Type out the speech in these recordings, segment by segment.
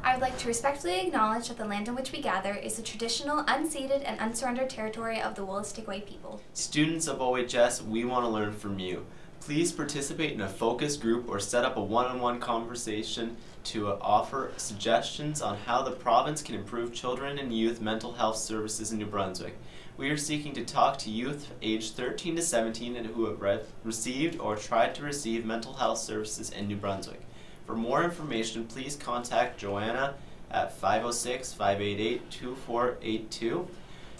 I would like to respectfully acknowledge that the land on which we gather is the traditional, unceded, and unsurrendered territory of the Wolastoqey people. Students of OHS, we want to learn from you. Please participate in a focus group or set up a one-on-one conversation to offer suggestions on how the province can improve children and youth mental health services in New Brunswick. We are seeking to talk to youth aged 13 to 17 and who have received or tried to receive mental health services in New Brunswick. For more information, please contact Joanna at 506-588-2482.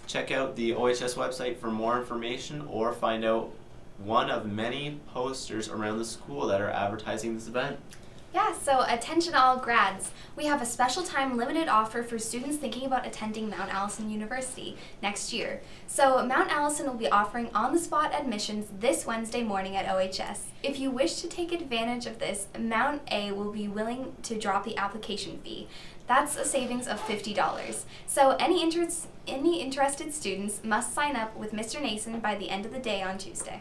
Check out the OHS website for more information or find out one of many posters around the school that are advertising this event. Yeah, so attention all grads. We have a special time limited offer for students thinking about attending Mount Allison University next year. So Mount Allison will be offering on-the-spot admissions this Wednesday morning at OHS. If you wish to take advantage of this, Mount A will be willing to drop the application fee. That's a savings of $50. So any interested students must sign up with Mr. Nason by the end of the day on Tuesday.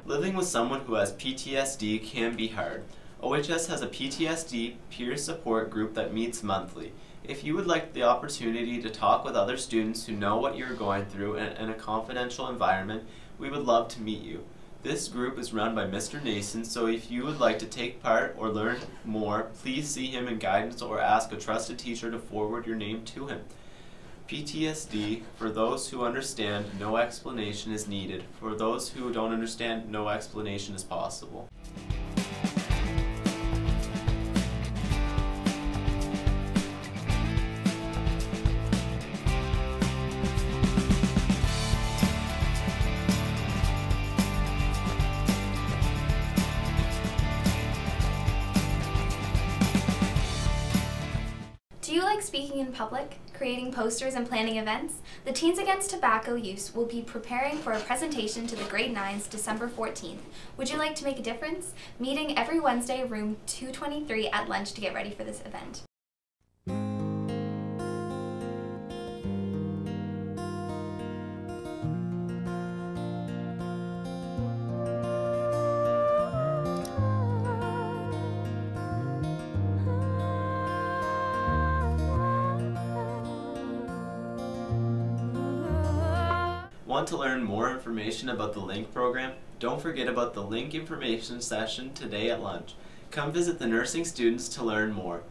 Living with someone who has PTSD can be hard. OHS has a PTSD peer support group that meets monthly. If you would like the opportunity to talk with other students who know what you're going through in a confidential environment, we would love to meet you. This group is run by Mr. Nason, so if you would like to take part or learn more, please see him in guidance or ask a trusted teacher to forward your name to him. PTSD, for those who understand, no explanation is needed. For those who don't understand, no explanation is possible. Do you like speaking in public, creating posters and planning events? The Teens Against Tobacco Use will be preparing for a presentation to the grade 9s December 14th. Would you like to make a difference? Meeting every Wednesday, room 223 at lunch to get ready for this event. Want to learn more information about the LINK program? Don't forget about the LINK information session today at lunch. Come visit the nursing students to learn more.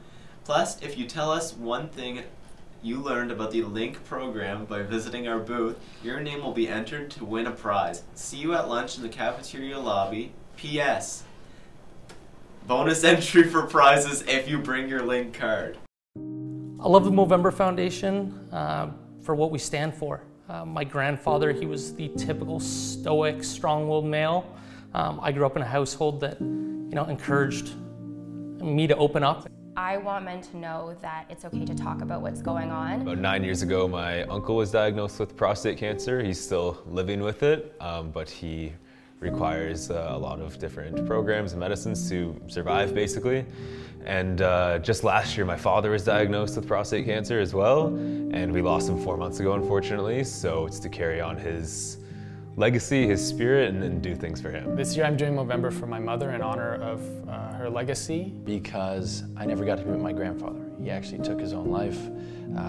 Plus, if you tell us one thing you learned about the LINK program by visiting our booth, your name will be entered to win a prize. See you at lunch in the cafeteria lobby. P.S. Bonus entry for prizes if you bring your LINK card. I love the Movember Foundation for what we stand for. My grandfather, he was the typical stoic, strong-willed male. I grew up in a household that, encouraged me to open up. I want men to know that it's okay to talk about what's going on. About 9 years ago, my uncle was diagnosed with prostate cancer. He's still living with it, but he requires a lot of different programs and medicines to survive, basically. And just last year, my father was diagnosed with prostate cancer as well, and we lost him 4 months ago, unfortunately. So it's to carry on his legacy, his spirit, and do things for him. This year I'm doing Movember for my mother in honor of her legacy. Because I never got to be with my grandfather. He actually took his own life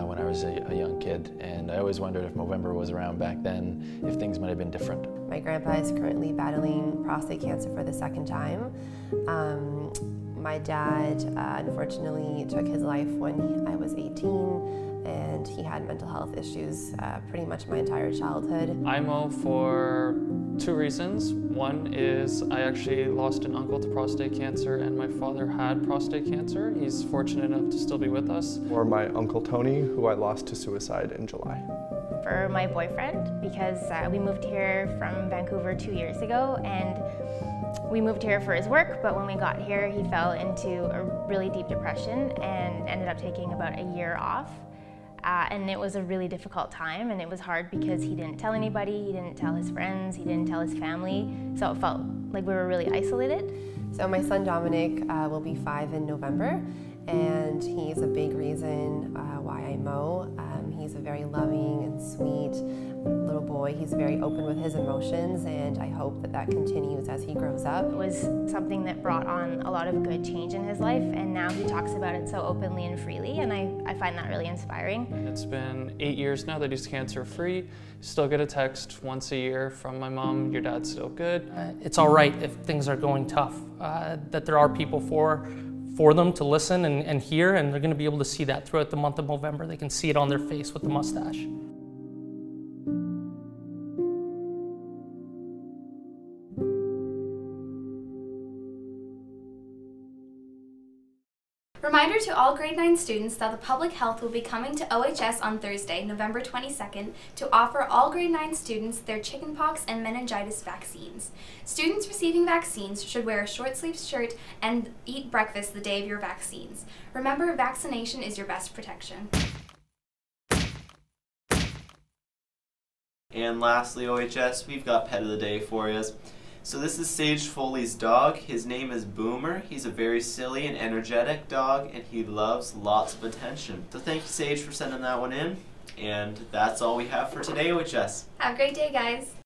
when I was a young kid, and I always wondered if Movember was around back then, if things might have been different. My grandpa is currently battling prostate cancer for the second time. My dad, unfortunately, took his life when I was 18, and he had mental health issues pretty much my entire childhood. IMO for 2 reasons. One is I actually lost an uncle to prostate cancer, and my father had prostate cancer. He's fortunate enough to still be with us. Or my Uncle Tony, who I lost to suicide in July. For my boyfriend, because we moved here from Vancouver 2 years ago, and we moved here for his work, but when we got here, he fell into a really deep depression and ended up taking about a year off. And it was a really difficult time, and it was hard because he didn't tell anybody, he didn't tell his friends, he didn't tell his family, so it felt like we were really isolated. So my son Dominic will be 5 in November, and he's a big reason why I mow. He's a very loving and sweet little boy. He's very open with his emotions, and I hope that that continues as he grows up. It was something that brought on a lot of good change in his life, and now he talks about it so openly and freely, and I find that really inspiring. It's been 8 years now that he's cancer-free. Still get a text once a year from my mom, your dad's still good. It's all right if things are going tough, that there are people for them to listen and hear, and they're going to be able to see that throughout the month of November. They can see it on their face with the mustache. Reminder to all grade 9 students that the public health will be coming to OHS on Thursday, November 22nd, to offer all grade 9 students their chickenpox and meningitis vaccines. Students receiving vaccines should wear a short-sleeved shirt and eat breakfast the day of your vaccines. Remember, vaccination is your best protection. And lastly, OHS, we've got Pet of the Day for you. So this is Sage Foley's dog. His name is Boomer. He's a very silly and energetic dog, and he loves lots of attention. So thank you, Sage, for sending that one in. And that's all we have for today, OHS. Have a great day, guys.